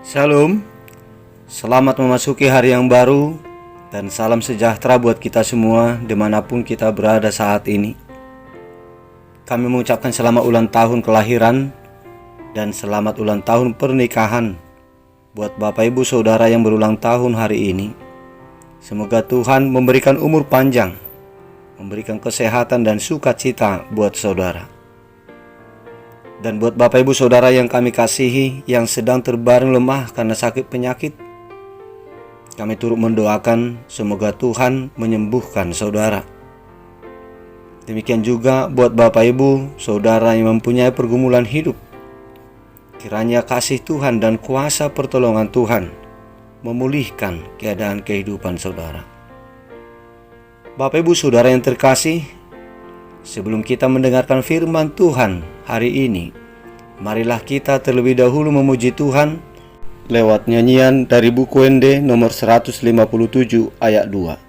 Shalom, selamat memasuki hari yang baru dan salam sejahtera buat kita semua dimanapun kita berada saat ini. Kami mengucapkan selamat ulang tahun kelahiran dan selamat ulang tahun pernikahan buat Bapak Ibu Saudara yang berulang tahun hari ini. Semoga Tuhan memberikan umur panjang, memberikan kesehatan dan sukacita buat saudara. Dan buat Bapak Ibu Saudara yang kami kasihi, yang sedang terbaring lemah karena sakit penyakit, kami turut mendoakan semoga Tuhan menyembuhkan saudara. Demikian juga buat Bapak Ibu Saudara yang mempunyai pergumulan hidup, kiranya kasih Tuhan dan kuasa pertolongan Tuhan memulihkan keadaan kehidupan saudara. Bapak Ibu Saudara yang terkasih, sebelum kita mendengarkan firman Tuhan hari ini, marilah kita terlebih dahulu memuji Tuhan lewat nyanyian dari buku ND nomor 157 ayat 2.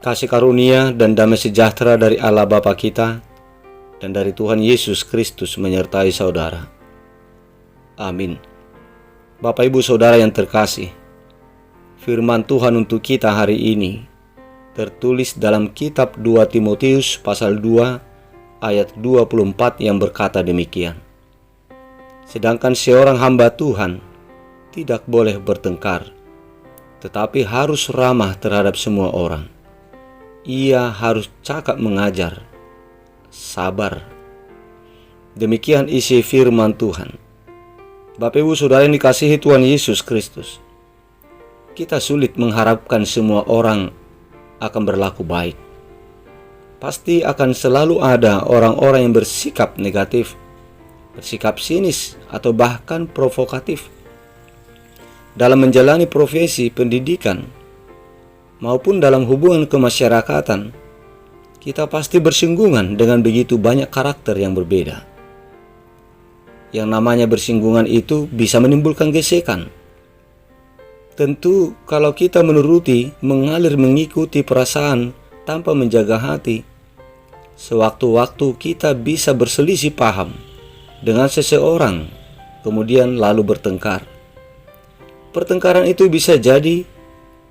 Kasih karunia dan damai sejahtera dari Allah Bapa kita dan dari Tuhan Yesus Kristus menyertai saudara. Amin. Bapak Ibu Saudara yang terkasih, firman Tuhan untuk kita hari ini tertulis dalam kitab 2 Timotius pasal 2 ayat 24 yang berkata demikian. Sedangkan seorang hamba Tuhan tidak boleh bertengkar, tetapi harus ramah terhadap semua orang. Ia harus cakap mengajar, sabar. Demikian isi firman Tuhan. Bapak Ibu Saudara yang dikasihi Tuhan Yesus Kristus, kita sulit mengharapkan semua orang akan berlaku baik. Pasti akan selalu ada orang-orang yang bersikap negatif, bersikap sinis, atau bahkan provokatif. Dalam menjalani profesi pendidikan maupun dalam hubungan kemasyarakatan, kita pasti bersinggungan dengan begitu banyak karakter yang berbeda. Yang namanya bersinggungan itu bisa menimbulkan gesekan. Tentu kalau kita mengalir mengikuti perasaan tanpa menjaga hati, sewaktu-waktu kita bisa berselisih paham dengan seseorang, kemudian lalu bertengkar. Pertengkaran itu bisa jadi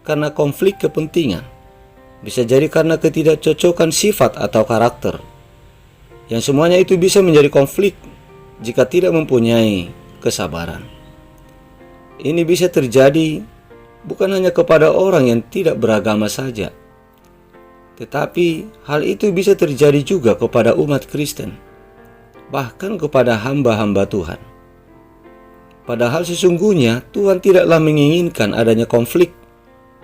karena konflik kepentingan, bisa jadi karena ketidakcocokan sifat atau karakter, yang semuanya itu bisa menjadi konflik jika tidak mempunyai kesabaran. Ini bisa terjadi bukan hanya kepada orang yang tidak beragama saja, tetapi hal itu bisa terjadi juga kepada umat Kristen, bahkan kepada hamba-hamba Tuhan. Padahal sesungguhnya Tuhan tidaklah menginginkan adanya konflik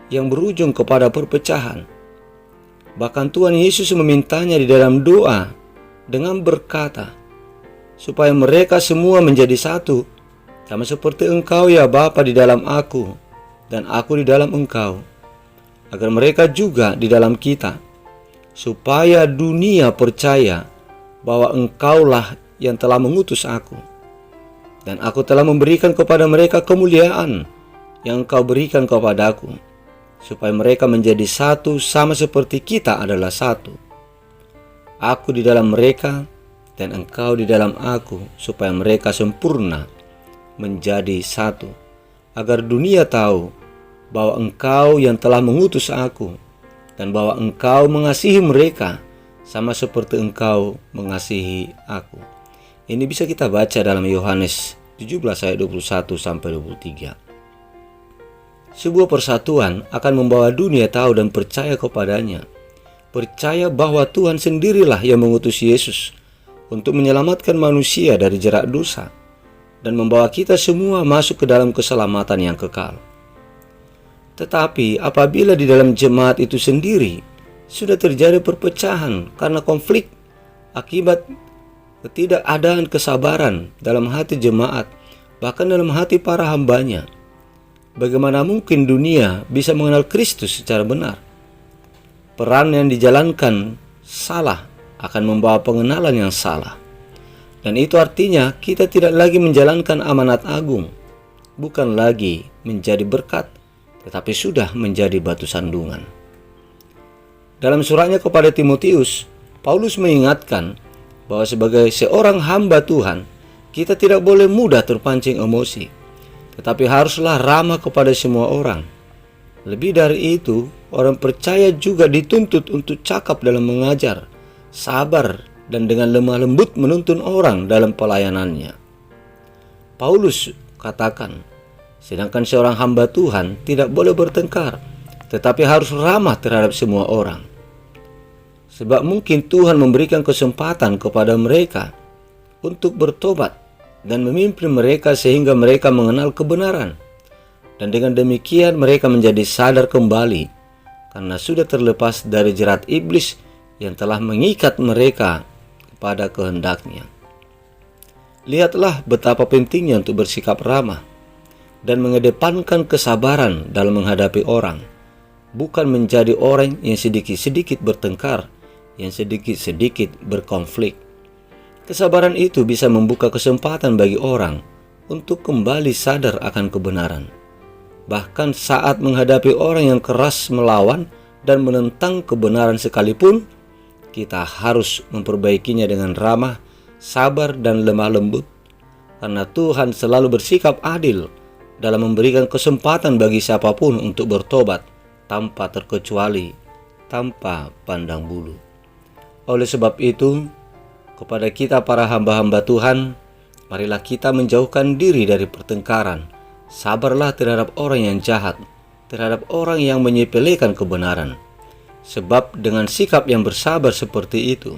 yang berujung kepada perpecahan. Bahkan Tuhan Yesus memintanya di dalam doa dengan berkata, supaya mereka semua menjadi satu, sama seperti Engkau ya Bapa di dalam aku, dan aku di dalam Engkau, agar mereka juga di dalam kita, supaya dunia percaya bahwa Engkaulah yang telah mengutus aku. Dan aku telah memberikan kepada mereka kemuliaan yang Engkau berikan kepadaku, supaya mereka menjadi satu sama seperti kita adalah satu. Aku di dalam mereka dan Engkau di dalam aku, supaya mereka sempurna menjadi satu, agar dunia tahu bahwa Engkau yang telah mengutus aku, dan bahwa Engkau mengasihi mereka sama seperti Engkau mengasihi aku. Ini bisa kita baca dalam Yohanes 17 ayat 21 sampai 23. Sebuah persatuan akan membawa dunia tahu dan percaya kepadanya. Percaya bahwa Tuhan sendirilah yang mengutus Yesus untuk menyelamatkan manusia dari jerat dosa dan membawa kita semua masuk ke dalam keselamatan yang kekal. Tetapi apabila di dalam jemaat itu sendiri sudah terjadi perpecahan karena konflik akibat ketidakadaan kesabaran dalam hati jemaat, bahkan dalam hati para hambanya, bagaimana mungkin dunia bisa mengenal Kristus secara benar? Peran yang dijalankan salah akan membawa pengenalan yang salah. Dan itu artinya kita tidak lagi menjalankan amanat agung, bukan lagi menjadi berkat, tetapi sudah menjadi batu sandungan. Dalam suratnya kepada Timotius, Paulus mengingatkan bahwa sebagai seorang hamba Tuhan, kita tidak boleh mudah terpancing emosi, tetapi haruslah ramah kepada semua orang. Lebih dari itu, orang percaya juga dituntut untuk cakap dalam mengajar, sabar, dan dengan lemah lembut menuntun orang dalam pelayanannya. Paulus katakan, sedangkan seorang hamba Tuhan tidak boleh bertengkar, tetapi harus ramah terhadap semua orang. Sebab mungkin Tuhan memberikan kesempatan kepada mereka untuk bertobat dan memimpin mereka sehingga mereka mengenal kebenaran. Dan dengan demikian mereka menjadi sadar kembali karena sudah terlepas dari jerat iblis yang telah mengikat mereka kepada kehendaknya. Lihatlah betapa pentingnya untuk bersikap ramah dan mengedepankan kesabaran dalam menghadapi orang, bukan menjadi orang yang sedikit-sedikit bertengkar, yang sedikit-sedikit berkonflik. Kesabaran itu bisa membuka kesempatan bagi orang untuk kembali sadar akan kebenaran. Bahkan saat menghadapi orang yang keras melawan dan menentang kebenaran sekalipun, kita harus memperbaikinya dengan ramah, sabar, dan lemah lembut. Karena Tuhan selalu bersikap adil dalam memberikan kesempatan bagi siapapun untuk bertobat tanpa terkecuali, tanpa pandang bulu. Oleh sebab itu, kepada kita para hamba-hamba Tuhan, marilah kita menjauhkan diri dari pertengkaran. Sabarlah terhadap orang yang jahat, terhadap orang yang menyepelekan kebenaran. Sebab dengan sikap yang bersabar seperti itu,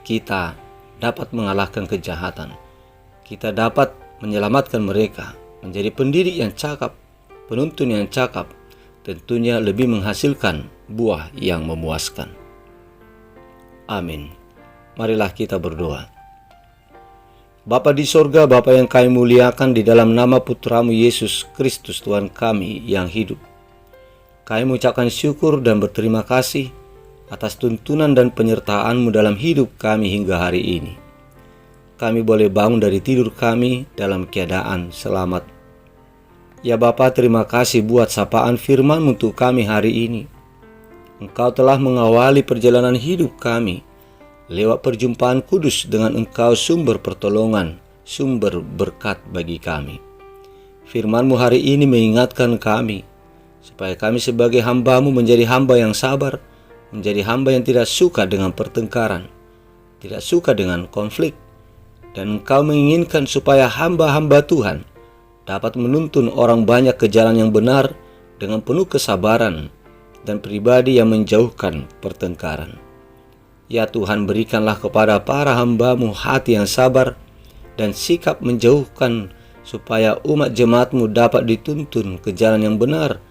kita dapat mengalahkan kejahatan. Kita dapat menyelamatkan mereka, menjadi pendidik yang cakap, penuntun yang cakap, tentunya lebih menghasilkan buah yang memuaskan. Amin. Marilah kita berdoa. Bapa di sorga, Bapa yang kami muliakan, di dalam nama Putramu Yesus Kristus Tuhan kami yang hidup, kami mengucapkan syukur dan berterima kasih atas tuntunan dan penyertaan-Mu dalam hidup kami hingga hari ini. Kami boleh bangun dari tidur kami dalam keadaan selamat. Ya Bapa, terima kasih buat sapaan firman-Mu untuk kami hari ini. Engkau telah mengawali perjalanan hidup kami lewat perjumpaan kudus dengan Engkau, sumber pertolongan, sumber berkat bagi kami. Firman-Mu hari ini mengingatkan kami, supaya kami sebagai hamba-Mu menjadi hamba yang sabar, menjadi hamba yang tidak suka dengan pertengkaran, tidak suka dengan konflik. Dan Engkau menginginkan supaya hamba-hamba Tuhan dapat menuntun orang banyak ke jalan yang benar dengan penuh kesabaran dan pribadi yang menjauhkan pertengkaran. Ya Tuhan, berikanlah kepada para hamba-Mu hati yang sabar dan sikap menjauhkan, supaya umat jemaat-Mu dapat dituntun ke jalan yang benar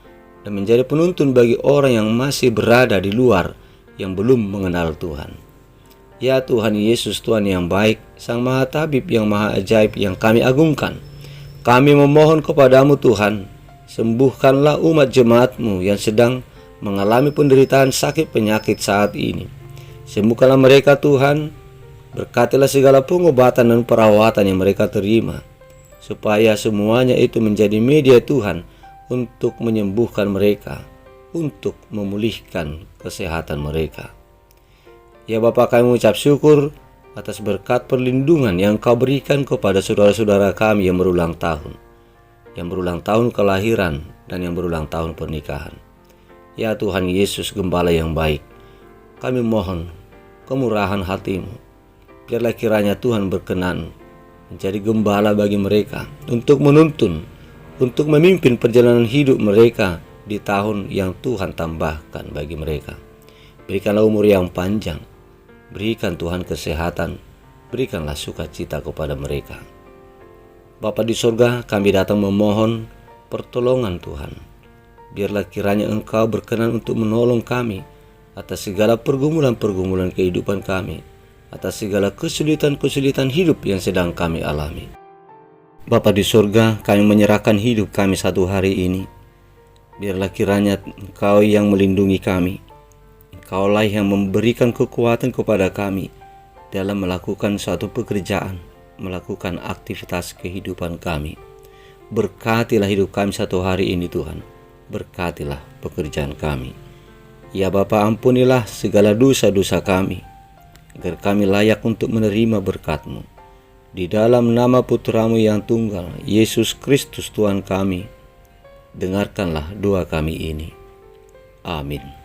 dan menjadi penuntun bagi orang yang masih berada di luar yang belum mengenal Tuhan. Ya Tuhan Yesus, Tuhan yang baik, Sang Maha Tabib yang maha ajaib yang kami agungkan, kami memohon kepadamu Tuhan, sembuhkanlah umat jemaat-Mu yang sedang mengalami penderitaan sakit penyakit saat ini. Sembuhkanlah mereka Tuhan, berkatilah segala pengobatan dan perawatan yang mereka terima, supaya semuanya itu menjadi media Tuhan untuk menyembuhkan mereka, untuk memulihkan kesehatan mereka. Ya Bapa, kami mengucap syukur atas berkat perlindungan yang Kau berikan kepada saudara-saudara kami yang berulang tahun kelahiran dan yang berulang tahun pernikahan. Ya Tuhan Yesus, Gembala yang baik, kami mohon kemurahan hati-Mu. Biarlah kiranya Tuhan berkenan menjadi gembala bagi mereka untuk menuntun, untuk memimpin perjalanan hidup mereka di tahun yang Tuhan tambahkan bagi mereka. Berikanlah umur yang panjang, berikan Tuhan kesehatan, berikanlah sukacita kepada mereka. Bapa di surga, kami datang memohon pertolongan Tuhan. Biarlah kiranya Engkau berkenan untuk menolong kami atas segala pergumulan-pergumulan kehidupan kami, atas segala kesulitan-kesulitan hidup yang sedang kami alami. Bapa di surga, kami menyerahkan hidup kami satu hari ini. Biarlah kiranya Engkau yang melindungi kami. Engkaulah yang memberikan kekuatan kepada kami dalam melakukan suatu pekerjaan, melakukan aktivitas kehidupan kami. Berkatilah hidup kami satu hari ini Tuhan. Berkatilah pekerjaan kami. Ya Bapa, ampunilah segala dosa-dosa kami, agar kami layak untuk menerima berkat-Mu. Di dalam nama Putra-Mu yang tunggal, Yesus Kristus Tuhan kami, dengarkanlah doa kami ini. Amin.